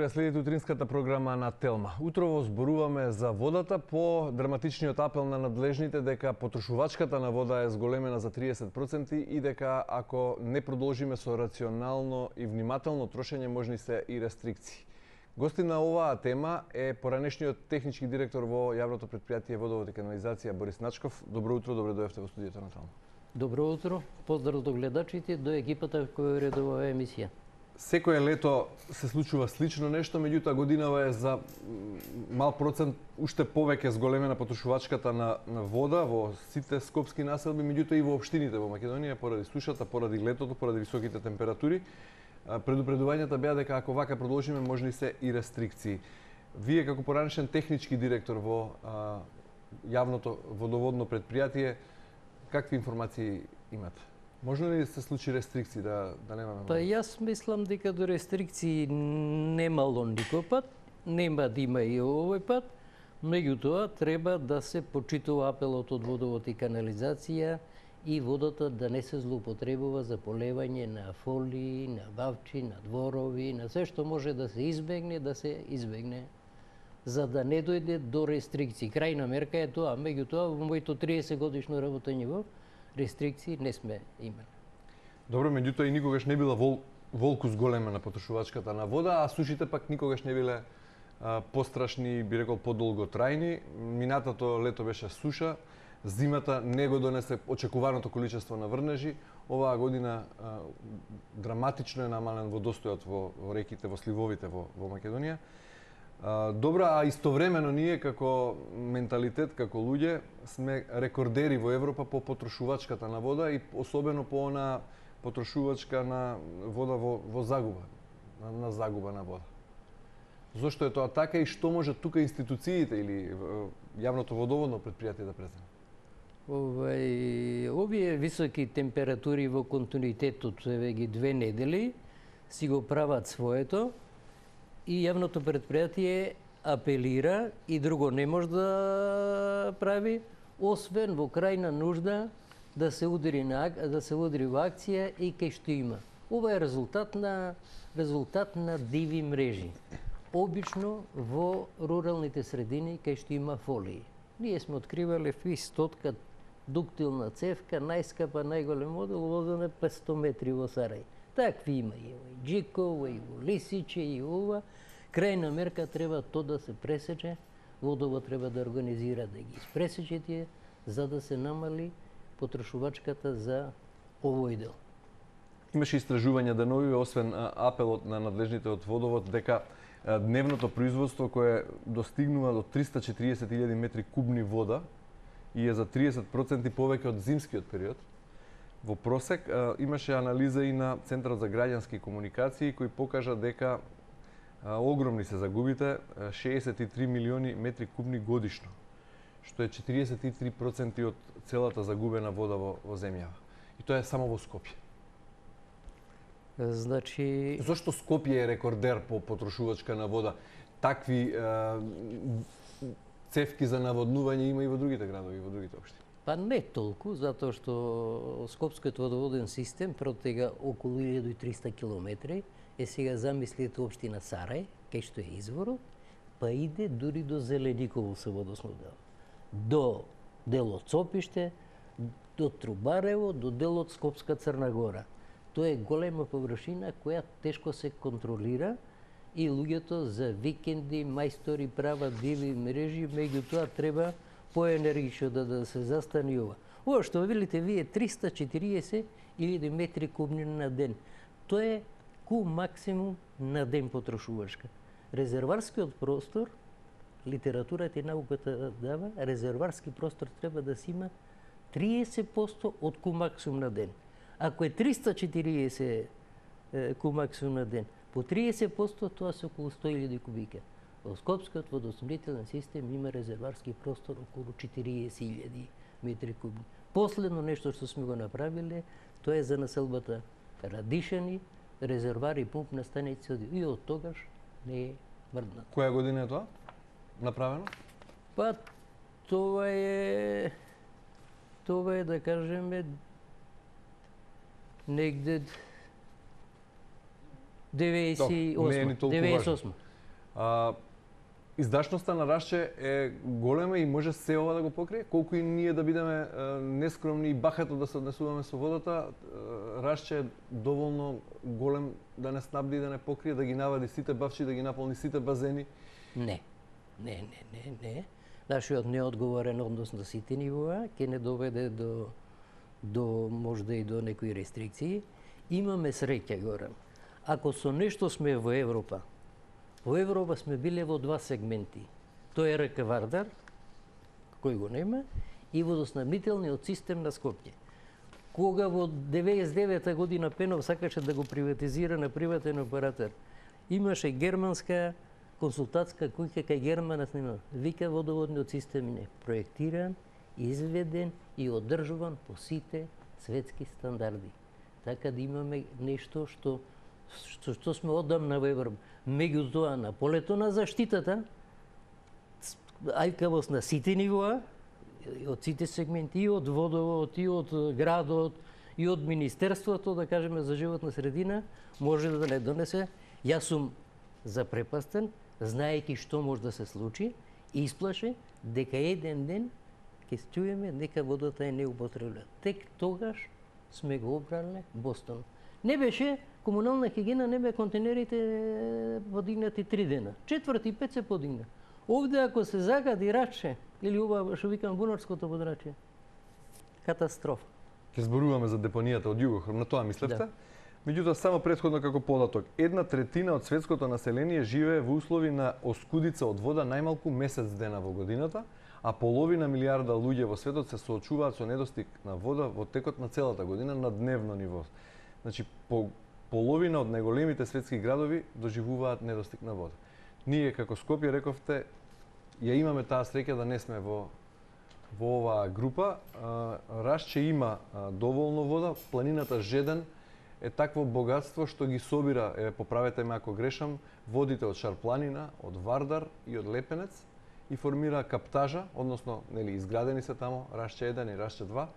Вие следите утринската програма на Телма. Утрово зборуваме за водата по драматичниот апел на надлежните дека потрошувачката на вода е зголемена за 30% и дека ако не продолжиме со рационално и внимателно трошење можни се и рестрикции. Гости на оваа тема е поранешниот технички директор во јавното претпријатие Водовод и канализација Борис Начков. Добро утро, добре дојдовте во студиото на Телма. Добро утро, поздрав до гледачите, до екипата која редува оваа емисија. Секое лето се случува слично нешто, меѓутоа годинава е за мал процент уште повеќе зголемена потрошувачката на вода во сите скопски населби, меѓутоа и во општините во Македонија поради сушата, поради летото, поради високите температури. Предупредувањата беа дека ако вака продолжиме можни се и рестрикции. Вие како поранешен технички директор во јавното водоводно предпријатие, какви информации имате? Можно ли се случи рестрикции да немаме? Па јас мислам дека до рестрикции немало никој пат, нема да има и овој пат, меѓутоа треба да се почитува апелот од Водовод и канализација и водата да не се злоупотребува за полевање на фолии, на вавчи, на дворови, на се што може да се избегне, за да не дојде до рестрикции. Крајна мерка е тоа, меѓутоа во моето 30 годишно работење во рестрикции не сме имали. Добро, меѓутоа и никогаш не била волку зголемена потрошувачката на вода, а сушите пак никогаш не биле пострашни, би рекол подолготрајни. Минатото лето беше суша, зимата не го донесе очекуваното количество на врнежи. Оваа година драматично е намален водостојот во реките, во сливовите во Македонија. Добро, а истовремено ние како менталитет, како луѓе, сме рекордери во Европа по потрошувачката на вода и особено по она потрошувачка на вода во загуба, на загуба на вода. Зошто е тоа така и што може тука институциите или јавното водоводно предпријатие да преземе? Овие високи температури во континуитетот веќе 2 недели си го прават своето. И јавното предпријатие апелира и друго не може да прави, освен во крајна нужда да се удри во акција и кај што има. Ова е резултат на диви мрежи. Обично во руралните средини кај што има фолии. Ние сме откривале фистотка, дуктилна цевка, најскапа, најголем модел, возена 500 метри во Сарај. Такви има и во Джиково, и во Лисиче, и ова. Крајна мерка треба то да се пресече, Водовод треба да организира да ги испресече тие, за да се намали потрошувачката за овој дел. Имаше истражувања денови, освен апелот на надлежните од Водовод, дека дневното производство кое достигнува до 340.000 метри кубни вода и е за 30% повеќе од зимскиот период. Во просек имаше анализа и на Центарот за граѓански комуникации кој покажа дека огромни се загубите, 63 милиони метри кубни годишно, што е 43% од целата загубена вода во земјава. И тоа е само во Скопје. Значи, зошто Скопје е рекордер по потрошувачка на вода? Такви цевки за наводнување има и во другите градови, и во другите општини. Па не толку, затоа што Скопскиот водоводен систем протега околу 1300 километри. Сега замислите општина Сарај, кај што е изворот, па иде дури до Зелениково се водоснабдува. До делот Цопиште, до Трубарево, до делот Скопска Црна Гора. Тоа е голема површина која тешко се контролира и луѓето за викенди, мајстори прават диви мрежи, меѓутоа треба поенергично да се застани ова. Ова што видите вие 340.000 метри кубни на ден. Тоа е максимум на ден потрошувачка. Резерварскиот простор, литературата и науката дава, резерварски простор треба да си има 30% од максимум на ден. Ако е 340 максимум на ден, по 30% тоа се околу 100.000 кубика. Во Скопскиот водоснабдителен систем има резерварски простор околу 40.000 метри кубни. Последно нешто што сме го направиле, тоа е за населбата Радишани, резервари пумпна станица и од тогаш не е мрднат. Која година е тоа направено? Па тоа е да кажеме негде 98. Издашноста на Рашче е голема и може се ова да го покрие. Колку и ние да бидеме нескромни и бахато да се однесуваме со водата, Рашче е доволно голем да не снабди и да не покрие, да ги навади сите бавчи, да ги наполни сите базени. Не. Нашиот неодговорен однос на сите нивоа ќе не доведе до можда и до некои рестрикции. Имаме среќа, Горан. Ако со нешто сме во Европа сме биле во два сегменти. Тоа е река Вардар, кој го нема, и водоснабдителниот систем на Скопје. Кога во 99 година Пенов сакаше да го приватизира на приватен оператор, имаше германска консултатска куќа кај Германот нема. Вика водоводниот систем е проектиран, изведен и одржуван по сите светски стандарди. Така да имаме нешто што сме одамна во Европа. Меѓутоа, на полето на заштитата, ајкавост на сите нивоа, од сите сегменти, и од водовод, и од градот, и од Министерството, да кажеме, за животна средина, може да не донесе. Јас сум запрепастен, знаејќи што може да се случи, и исплаше дека еден ден ќе чуеме дека водата е неупотребна. Тек тогаш сме го обрале Бостон. Не беше комунална хигиена, не бе контейнерите подигнати 3 дена. 4 и 5 се подигна. Овде ако се загади Раче, или ова што викам бунарското подрачје, катастрофа. Ќе зборуваме за депонијата од Југохром, на тоа мислевте? Да. Меѓутоа, само претходно како податок, 1/3 од светското население живее во услови на оскудица од вода најмалку месец дена во годината, а половина милиарда луѓе во светот се соочуваат со недостиг на вода во текот на целата година на дневно ниво. Значи, половина од најголемите светски градови доживуваат недостиг на вода. Ние, како Скопје, рековте, ја имаме таа среќа да не сме во оваа група. Рашче има доволно вода, планината Жеден е такво богатство што ги собира, поправете ме ако грешам, водите од Шарпланина, од Вардар и од Лепенец и формира каптажа, односно, нели, изградени се тамо Рашче 1 и Рашче 2,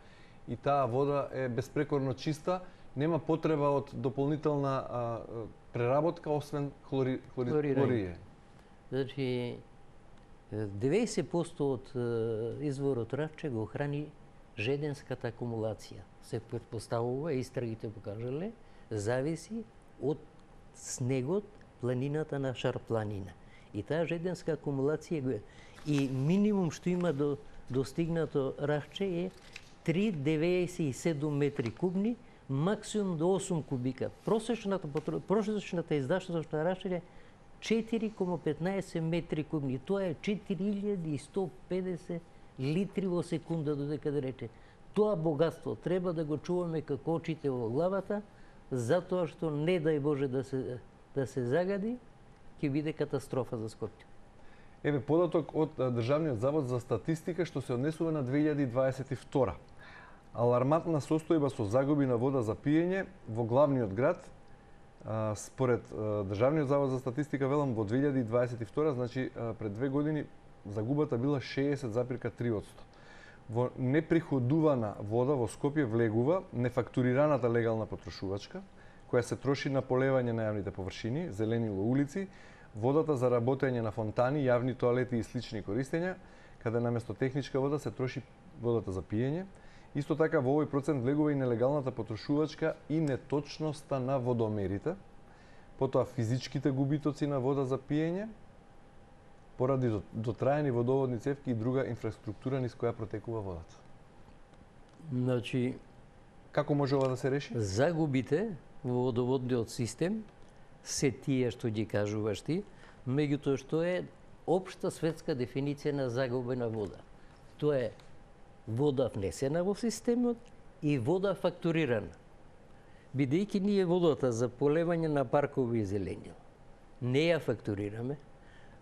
и таа вода е безпрекорно чиста, нема потреба од дополнителна преработка, освен хлорирање. Значи, 90% од изворот Раче го храни жеденската акумулација. Се предпоставува, истрагите покажале, зависи од снегот, планината на Шарпланина. И таа жеденска акумулација го е. И минимум што има достигнато Раче е 3,97 метри кубни, максимум до 8 кубика. Прошечната издашност на Раче е 4,15 метри кубни. Тоа е 4150 литри во секунда, додека да рече. Тоа богатство треба да го чуваме како очите во главата, затоа што не дај Боже да се загади, ќе биде катастрофа за Скопје. Еве податок од Државниот завод за статистика што се однесува на 2022. Алармантна состојба со загуби на вода за пиење во главниот град. Според Државниот завод за статистика, велам, во 2022, значи пред 2 години, загубата била 60,3%. Во неприходувана вода во Скопје влегува нефактурираната легална потрошувачка, која се троши на полевање на јавните површини, зеленило улици, водата за работење на фонтани, јавни тоалети и слични користења, каде наместо техничка вода се троши водата за пиење. Исто така во овој процент влегува и нелегалната потрошувачка и неточноста на водомерите, потоа физичките губитоци на вода за пиење, поради дотраени водоводни цевки и друга инфраструктура низ која протекува водата. Значи, како може ова да се реши? Загубите во водоводниот систем се тие што ги кажуваш ти, меѓутоа што е општа светска дефиниција на загубена вода. Тоа е вода внесена во системот и вода фактурирана. Бидејќи ние водата за полевање на паркови и зеленил не ја фактурираме,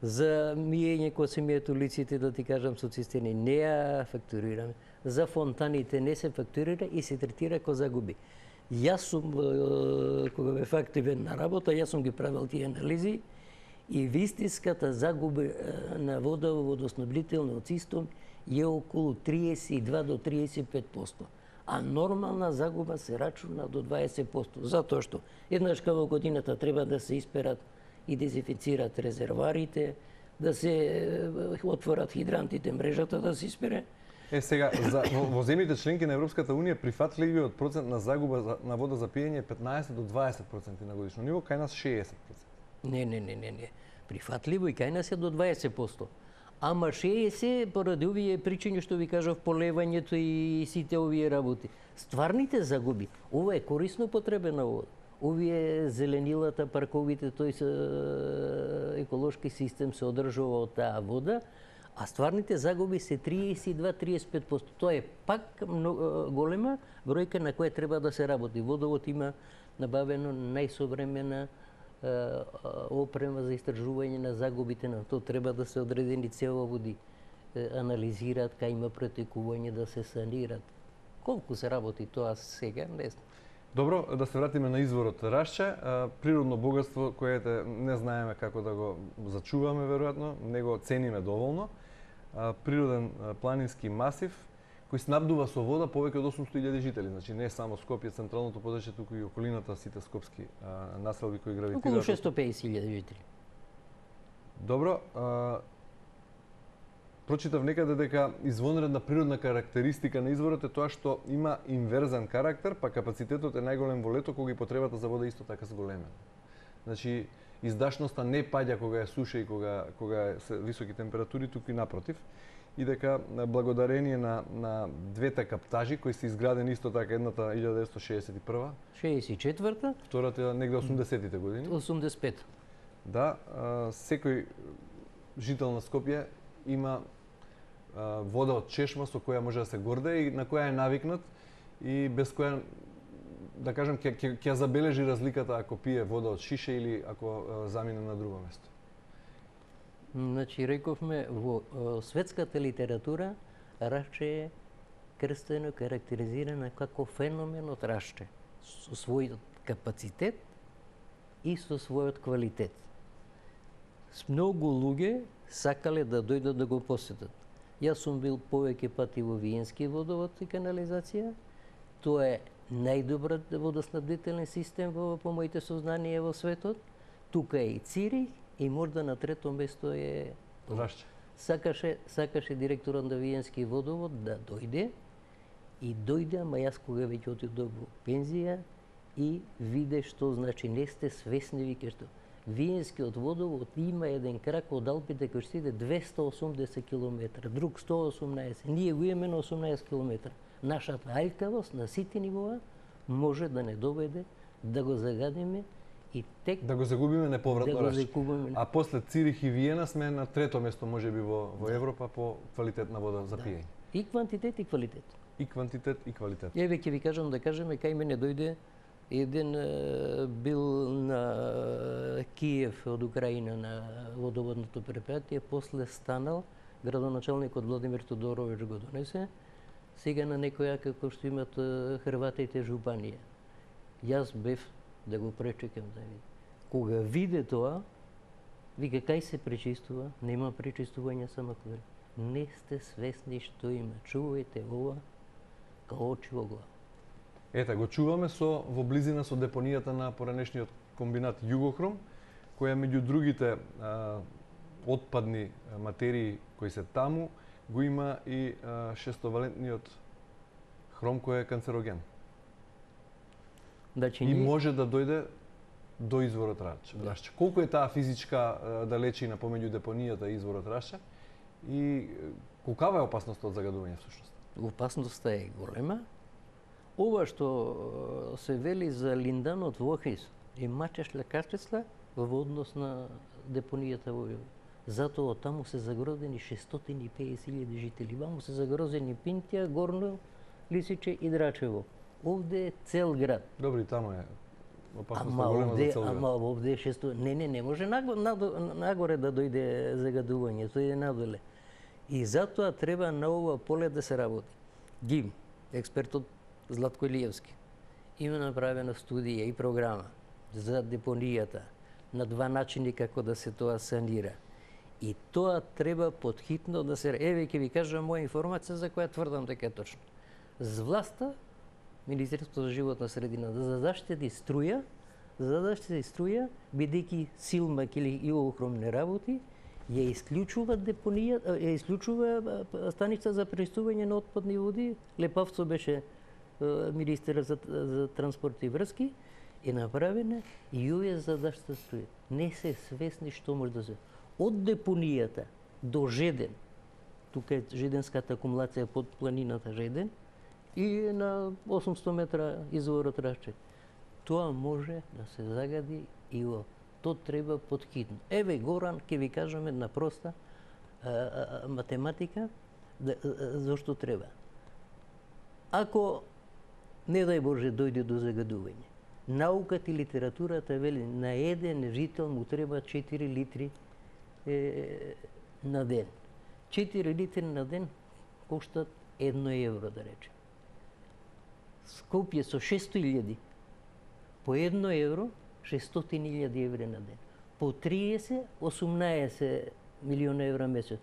за миење кога се мијат улиците, да ти кажам, со цистерни, не ја фактурираме, за фонтаните не се фактурира и се третира како загуби. Јас сум, кога бев активен на работа, јас сум ги правил тие анализи и вистинската загуба на вода во водоснабдителниот систем е околу 32 до 35%, а нормална загуба се рачуна до 20%, затоа што еднаш во годината треба да се исперат и дезинфицираат резервоарите, да се отворат хидрантите, мрежата да се испере. Сега, во земјите членки на Европската Унија прифатливиот процент на загуба на вода за пиење е 15 до 20% на годишно ниво, кај нас 60%. Не. Прифатливо и кај нас е до 20%. Ама 60 поради овие причини што ви кажав, полевањето и сите овие работи. Стварните загуби, ова е корисно потребена вода. Овие зеленилата, парковите, тој се еколошки систем се одржува од таа вода, а стварните загуби се 32-35%. Тоа е пак голема бројка на која треба да се работи. Водовод има набавено најсовремена опрема за истражување на загубите, на тоа треба да се одредени цевоводи, анализираат, кај има претекување, да се санират. Колку се работи тоа сега, не знам. Добро, да се вратиме на изворот Рашча, природно богатство кое не знаеме како да го зачуваме веројатно, не го цениме доволно. Природен планински масив кој снабдува со вода повеќе од 800.000 жители, значи не само Скопје, централното подрачје, туку и околината, сите скопски населби кои гравитираат. Околу 650.000 жители. Добро, прочитав некаде дека извонредна природна карактеристика на изворот е тоа што има инверзен карактер, па капацитетот е најголем во лето кога и потребата за вода исто така зголемена. Значи, издашноста не паѓа кога е суша и кога се високи температури, туку и напротив. И дека благодарение на двете каптажи кои се изградени исто така, едната 1961, 64-та, втората негде 80-тите години. 85. Да, секој жител на Скопје има вода од чешма со која може да се гордее и на која е навикнат и без која, да кажем, ќе забележи разликата ако пие вода од шише или ако замине на друго место. Значи, рековме, во светската литература Рашче е крстено карактеризирана како феномен од Рашче, со својот капацитет и со својот квалитет. С многу луѓе сакале да дојдат да го посетат. Јас сум бил повеќе пати во Виенски водовод и канализација. Тоа е најдобрат водоснабдителен систем по моите сознанија во светот. Тука е и Цирих и можда на трето место е Рашче. Сакаше директорот на Виенски водовод да дојде и дојде, ама јас кога веќе отидов во пензија и виде што значи не сте свесни, виќе што Виенскиот водовод има еден крак од Алпите кој што иде 280 км, друг 118, ние го имаме на 18 км. Нашата ајкавост на сите нивоа може да не доведе да го загадиме и тек да го загубиме неповратно да Рашче. А после Цирих и Виена сме на трето место можеби во Европа по квалитет на вода за пиење. И квантитет и квалитет. И квантитет и квалитет. Еве ќе ви кажам, да кажеме, кај мене дојде еден бил на Киев од Украина на водоводното предпријатие, после станал, градоначалникот Владимир Тодорович го донесе, сега на некоја како што имат Хрватите жупанија. Јас бев да го пречекам да види. Кога виде тоа, вика кај се пречистува, нема пречистување само кога. Не сте свесни што има. Чувајте ова као очи во глава. Ета, го чуваме во близина со депонијата на поранешниот комбинат Југохром, која меѓу другите отпадни материи кои се таму, го има и шестовалентниот хром кој е канцероген. Значи, и може да дојде до изворот Рашче. Колку е таа физичка далечина помеѓу депонијата и изворот Рашче и колкава е опасноста од загадување всушност? Опасноста е голема. Ова што се вели за линданот во Охрис е мачеш лекарчества во однос на депонијата во Јове. Затоа таму се загрозени 650.000 жители. Ваму се загрозени Пинтија, Горно, Лисиче и Драчево. Овде е цел град. Добри, таму е опасноста голема за цел град. Ама овде е 600... Не може нагоре да дојде загадување, тој е надоле. И затоа треба на ова поле да се работи. ГИМ, експертот Златко Илиевски, има направена студија и програма за депонијата на два начини како да се тоа санира. И тоа треба потхитно да се... Еве ќе ви кажам моја информација за која тврдам дека е точна. За власта, Министерството за животна средина, да заштети струја, задашта се струја, бидејќи Силмак или Југохром не работи, ја исклучува депонија, ја исклучува станица за пречистување на отпадни води. Лепавцо беше министер за транспорт и врски, е направена и овие задашта струја. Не се свесни што може да се. Од депонијата до Жеден, тука е жеденската акумулација под планината Жеден, и на 800 метра изворот Рашче. Тоа може да се загади и то треба подхитно. Еве Горан, ќе ви кажам една проста математика, зашто треба. Ако, не дај Боже, дојде до загадување, науката и литературата вели на еден жител му треба 4 литри на ден. 4 литри на ден коштат 1 евро, да речем. Скопје со 600.000, по 1 евро, 600.000 евра на ден. По 30, 18 милиона евра месец.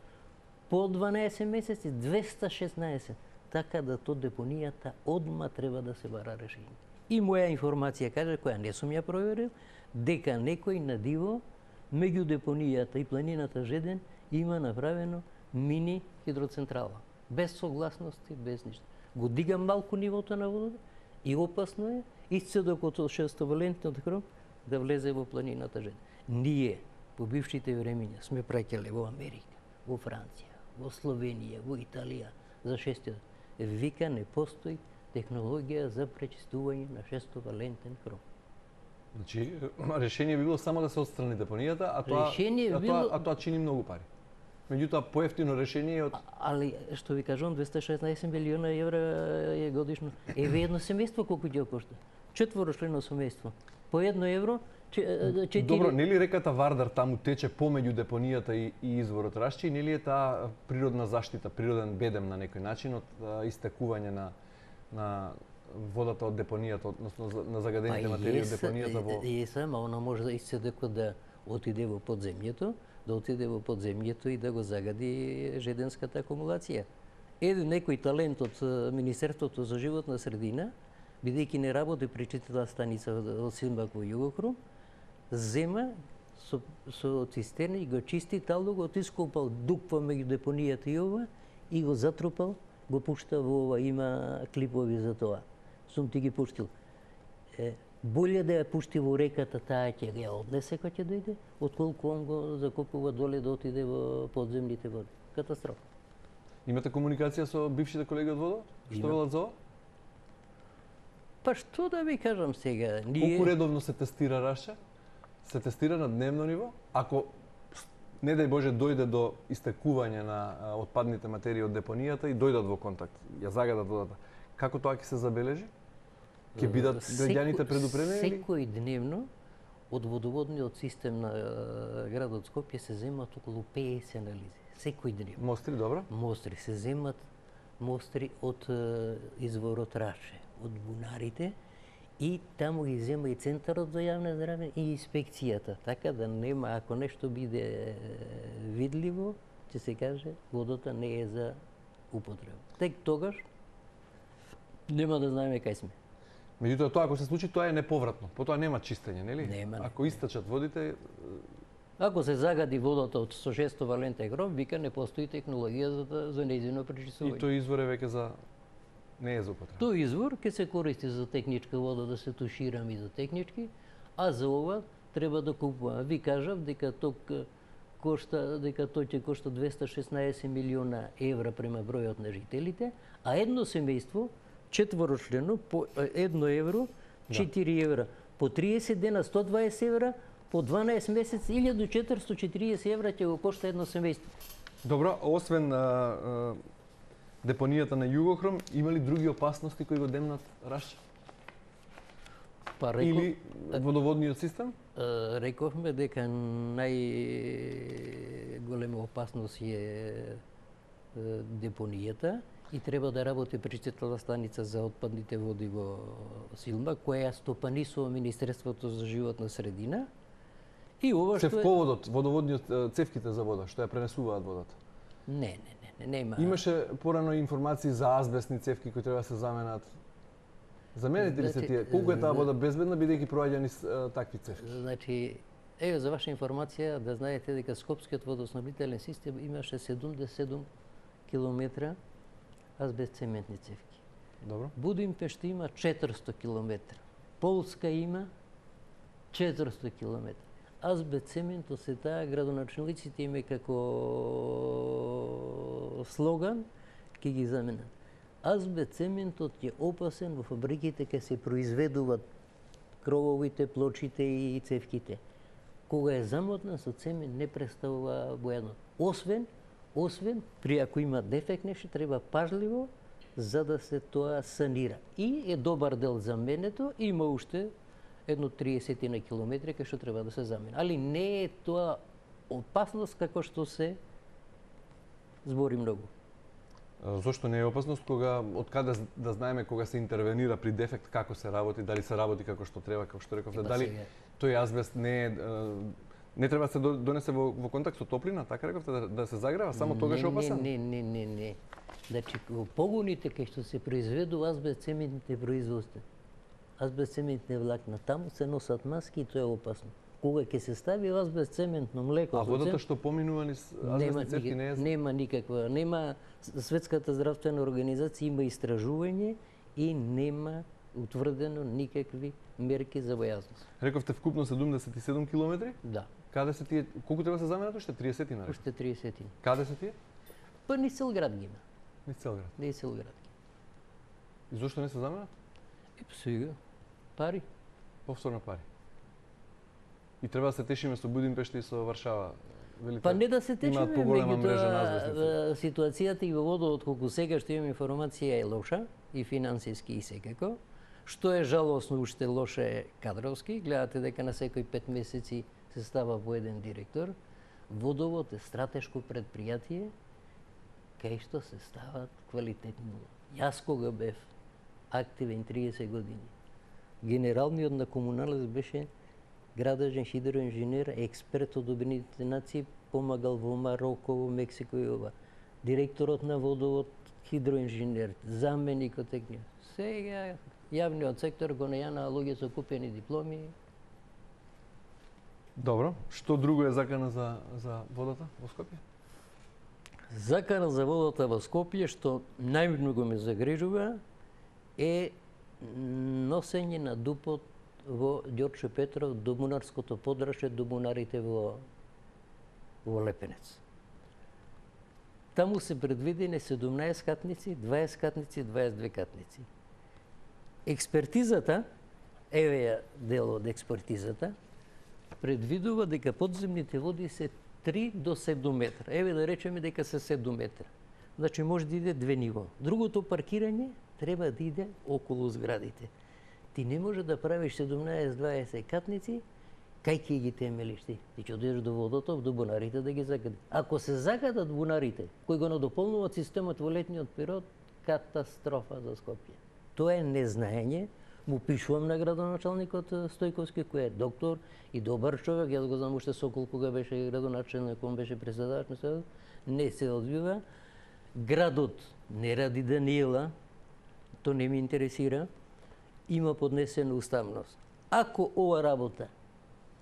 По 12 месеци, 216. Така да то депонијата одма треба да се бара решение. И моја информација каже, која не сум ја проверил, дека некој на диво, меѓу депонијата и планината Жеден, има направено мини хидроцентрала. Без согласности, без ништо. Го дига малку нивото на водата и опасно е исцедокот од 6-валентниот хром да влезе во планината Жеден. Ние, по бившите времења, сме праќале во Америка, во Франција, во Словенија, во Италија, за 6. Вика не постои технологија за пречистување на 6-валентен хром. Значи, решение би било само да се отстрани депонијата, а тоа чини многу пари. Меѓутоа, поевтино решение е од... Али, што ви кажам, 216 милиона евра е годишно. Еве едно семејство колку ќе кошта. 4-члено семејство. По 1 евро, 4... Добро, нели реката Вардар таму тече помеѓу депонијата и изворот Рашче, и нели е таа природна заштита, природен бедем на некој начин од истекување на водата од депонијата, односно на загадените материи од депонијата во... И само, она може да исцедеко да отиде во подземјето, и да го загади жеденската акумулација. Еден некој талент од Министерството за животна средина, бидејќи не работи пречистителна станица од Силмак во Југохром, зема со цистерни и го чисти талогот, ископал дупва меѓу депонијата и ова и го затрупал, го пушта во ова, има клипови за тоа. Сум ти ги пуштил. Болje да ја пушти во реката, таа ќе ја однесе кога ќе дојде, отколку он го закопува доле да отиде во подземните води. Катастрофа. Имате комуникација со бившите колеги од ВОДО? Што велат за ова? Па што да ви кажам сега? Колку редовно се тестира Рашче? Се тестира на дневно ниво? Ако не дај Боже дојде до истекување на отпадните материи од депонијата и дојдат во контакт, ја загадат водата, како тоа ќе се забележи? Ќе бидат граѓаните предупредени? Секој дневно од водоводниот систем на градот Скопје се земат околу 50 анализи. Секој дневно. Мостри, добро? Мостри се земат, мостри од изворот Рашче, од бунарите, и таму ги зема и Центарот за јавно здравје и инспекцијата. Така да нема, ако нешто биде видливо, ќе се каже, водата не е за употреба. Тек тогаш нема да знаеме кај сме. Меѓутоа, тоа ако се случи, тоа е неповратно. Потоа нема чистење, нели? Нема. Ако истечат водите... Ако се загади водата од со 6-валентен хром, вика не постои технологија за нејзино пречистување. И тој извор е веќе за... не е за употреба. Тој извор ќе се користи за техничка вода, да се тушираме за технички, а за ова треба да купуваме. Ви кажав дека тој ќе кошта 216 милиона евра према бројот на жителите, а едно семејство 4-члено по 1 евро, 4 евра, по 30 дена 120 евра, по 12 месец 1440 евра ќе го кошта едно семејство. Добро, освен депонијата на Југохром, има ли други опасности кои го демнат Рашче? Или водоводниот систем? Рековме дека најголема опасност е депонијата и треба да работи пречистителна станица за отпадните води во Силмак, која стопанисува Министерството за животна средина. И ова што цевководот, водоводниот цевките за вода, што ја пренесуваат водата? Не, нема. Имаше порано информации за азбестни цевки кои треба да се заменат. Замените ли се Значи, тие? Колку е таа вода безбедна бидејќи проаѓа низ такви цевки? Значи, еве за ваша информација да знаете дека Скопскиот водоснабдителен систем имаше 77 километра азбестцементни цевки. Добро. Будимпешта има 400 километра. Полска има 400 километра. Азбестцементот се таа градоначалниците име како слоган ќе ги заменат. Азбестцементот е опасен во фабриките кај се произведуваат крововите, плочите и цевките. Кога е замотнен со цемент не представува бојано. Освен при ако има дефект нешто треба пажливо за да се тоа санира. И е добар дел заменето, има уште едно 30 на километри кај што треба да се замени. Али не е тоа опасност како што се збори многу. Зошто не е опасност кога од каде да знаеме кога се интервенира при дефект како се работи, дали се работи како што треба, како што рековте, дали тој азбест не треба да се донесе во контакт со топлина, така рековте да се загрева, само тогаш е опасен? Не. Значи во погоните кај што се произведува азбестцементните производства, азбестцементни влакна, таму се носат маски и тоа е опасно. Кога ќе се стави азбестцементно млеко, а водата што поминува низ азбестни цевки не е? Нема Светската здравствена организација има истражување и нема утврдено никакви мерки за бојазност. Рековте вкупно 77 километри? Да. Каде се тие? Колку треба да се заменат уште? 30 на? Уште 30. Каде се тие? Па низ цел град ги има. Низ цел град. Низ цел град ги има. И зошто не се заменат? Сега, пари. Повторно пари. И треба да се тешиме со Будимпешта и со Варшава. Велите, Па не да се течеме, меѓутоа ситуацијата и во водот колку сега што имам информација е лоша и финансиски и секако. Што е жалосно, уште лоше е кадровски. Гледате дека на секои 5 месеци се става по еден директор. Водовод е стратешко предпријатие кај што се стават квалитетни води. Јас кога бев активен 30 години, генералниот на Комуналес беше градежен хидроинженер, експерт од Обединетите нации, помагал во Мароко, во Мексико и ова. Директорот на водовод, хидроинженер, заменикот екнија. Сега јавниот сектор го најана луѓе со купени дипломи. Добро. Што друго е закана за водата во Скопје? Закана за водата во Скопје, што најмногу ме загрижува, е носење на дупот во Ѓорче Петров до бунарското подраше, до бунарите во Лепенец. Таму се предвидени 17 катници, 20 катници, 22 катници. Експертизата, еве ја дел од експертизата, предвидува дека подземните води се 3 до 7 метра. Еве да речеме дека се 7 метра. Значи може да иде две ниво. Другото паркирање треба да иде околу зградите. Ти не може да правиш 17-20 катници, кај ќе ги темелиш ти? Ти ќе одиш до водотоп, до бунарите да ги загадиш. Ако се загадат бунарите, кои го надополнуваат системот во летниот период, катастрофа за Скопје. Тоа е незнаење. Му пишувам на градоначалникот Стојковски, кој е доктор и добар човек. Јас го знам уште Сокол кога беше градоначалник, он беше председавач на Съвет. Не се одбива. Градот не ради Даниела, то не ми интересира. Има поднесена уставност. Ако ова работа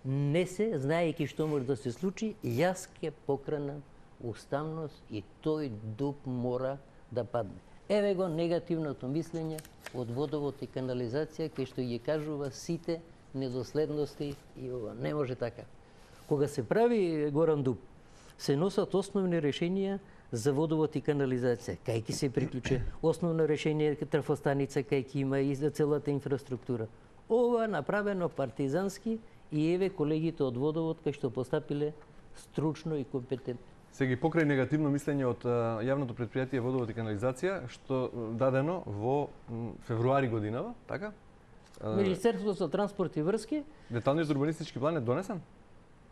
не се, знаејќи што може да се случи, јас ќе покранам уставност и тој дуб мора да падне. Еве го негативното мислење од водовод и канализација, кај што ги кажува сите недоследности и ова. Не може така. Кога се прави Горан дуб, се носат основни решенија за водовод и канализација. Кај ќе се приклучи? Основно решение е трафостаница, кај ќе има и за целата инфраструктура. Ова направено партизански и еве колегите од водовод кај што постапиле стручно и компетентно. Се ги покрај негативно мислење од јавното претпријатие Водовод и канализација, што дадено во февруари годинава, така? Министерството за транспорт и врски. Деталниот урбанистички план е донесен?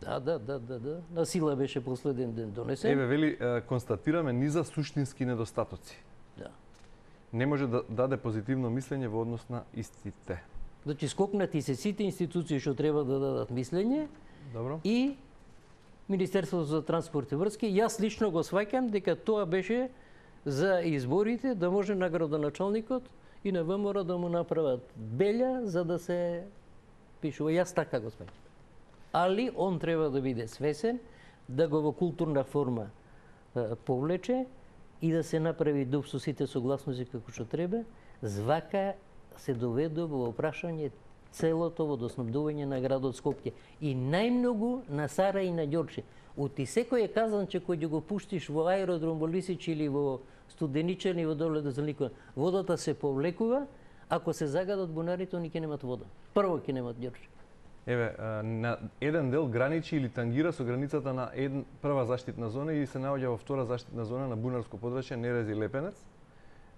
Да. На сила беше последен ден донесен. Еве вели констатираме низа суштински недостатоци. Да. Не може да даде позитивно мислење во однос на истите. Значи скокнати се сите институции што треба да дадат мислење. Добро. И Министерството за транспорт и врски, јас лично го сваќам дека тоа беше за изборите да може на градоначалникот и на ВМРО да му направат белја за да се пишува. Јас така го сметам. Али он треба да биде свесен, да го во културна форма повлече и да се направи дуп со сите согласности како што треба, звака се доведува во прашање целото водоснабдување на градот Скопје и најмногу на Сара и на Ѓорче. Оти секој е казанче кој ќе го пуштиш во аеродром во Лисич или во Студеничан и во доле до Зелникова, водата се повлекува, ако се загадат бунарите, они ќе немат вода. Прво ќе немат Ѓорче. Еве, на еден дел граничи или тангира со границата на прва заштитна зона и се наоѓа во втора заштитна зона на бунарско подрачје Нерез и Лепенец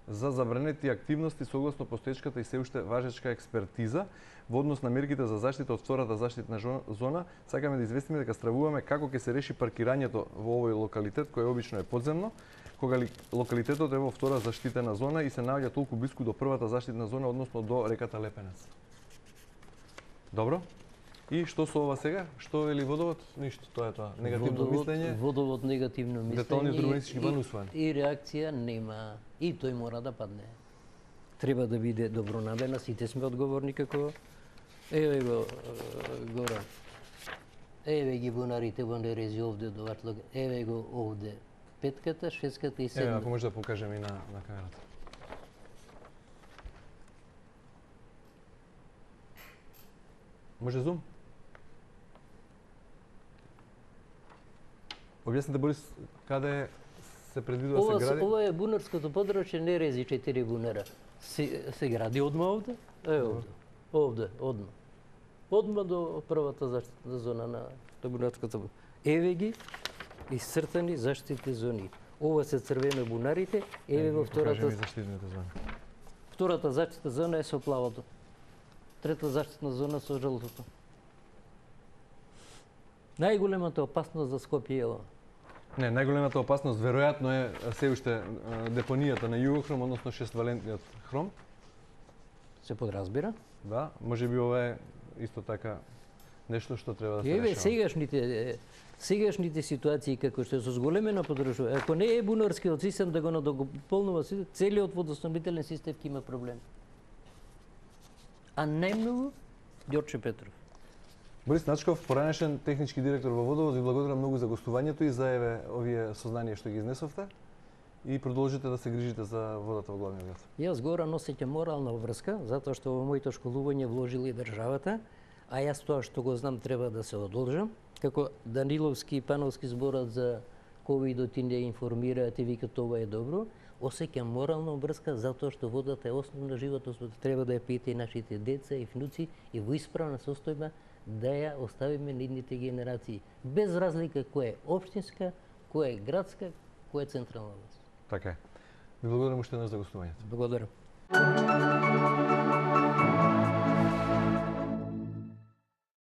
за забранети активности согласно постоечката и се уште важечка експертиза во однос на мерките за заштита од втората заштитна зона. Сакаме да известиме дека стравуваме како ќе се реши паркирањето во овој локалитет кој обично е подземно, кога локалитетот е во втора заштитена зона и се наоѓа толку блиску до првата заштитна зона, односно до реката Лепенец. Добро? И што со ова сега? Што вели водовод? Ништо, тоа е тоа. Негативно мислење. Водовод негативно мислење. Детални урбанистички план усвоен. И реакција нема. И тој мора да падне. Треба да биде добронамерна, сите сме одговорни како еве го Гора. Еве ги бунарите во Нерези овде до Ватлог. Еве го овде. Петката, шестката и седмата. Еве, ако може да покажеме и на камерата. Може зум? Објасните, Борис, каде се предвидува да се гради? Ова е бунарското подрачје, Нерези 4 бунара. Се гради одма овде? Овде, одма. Одма до првата заштитна зона на бунарската. Еве ги исцртани заштитни зони. Ова се црвено бунарите, еве во втората заштитните зони. Втората заштитна зона е со плавото. Трета заштитна зона со жолтото. Најголемата опасност за Скопје е ова. Не, најголемата опасност веројатно е се уште депонијата на југохром, односно шествалентниот хром. Се подразбира? Да, можеби ова е исто така нешто што треба да се Еве решава. сегашните ситуации како што со зголемена подржува, ако не е бунарскиот систем да го надополнува целиот водоснабдителен систем ќе има проблем. А најмногу Ѓорче Петров. Борис Начков, поранешен технички директор во Водовод, ви благодарам многу за гостувањето и за овие сознанија што ги изнесовте и продолжите да се грижите за водата во главниот град. Јас Горан осеќам морална врска затоа што во моето школување вложили државата, а јас тоа што го знам треба да се одолжам. Како Даниловски и Пановски зборат за ковидот и не информираат и викат тоа е добро, осеќам морална врска затоа што водата е основ на животот, треба да ја пиете и нашите деца и внуци и во исправна состојба да ја оставиме на идните генерации, без разлика која е општинска, која е градска, која е централна власт. Така е. Ви благодарам уште еднаш за гостувањето. Благодарам.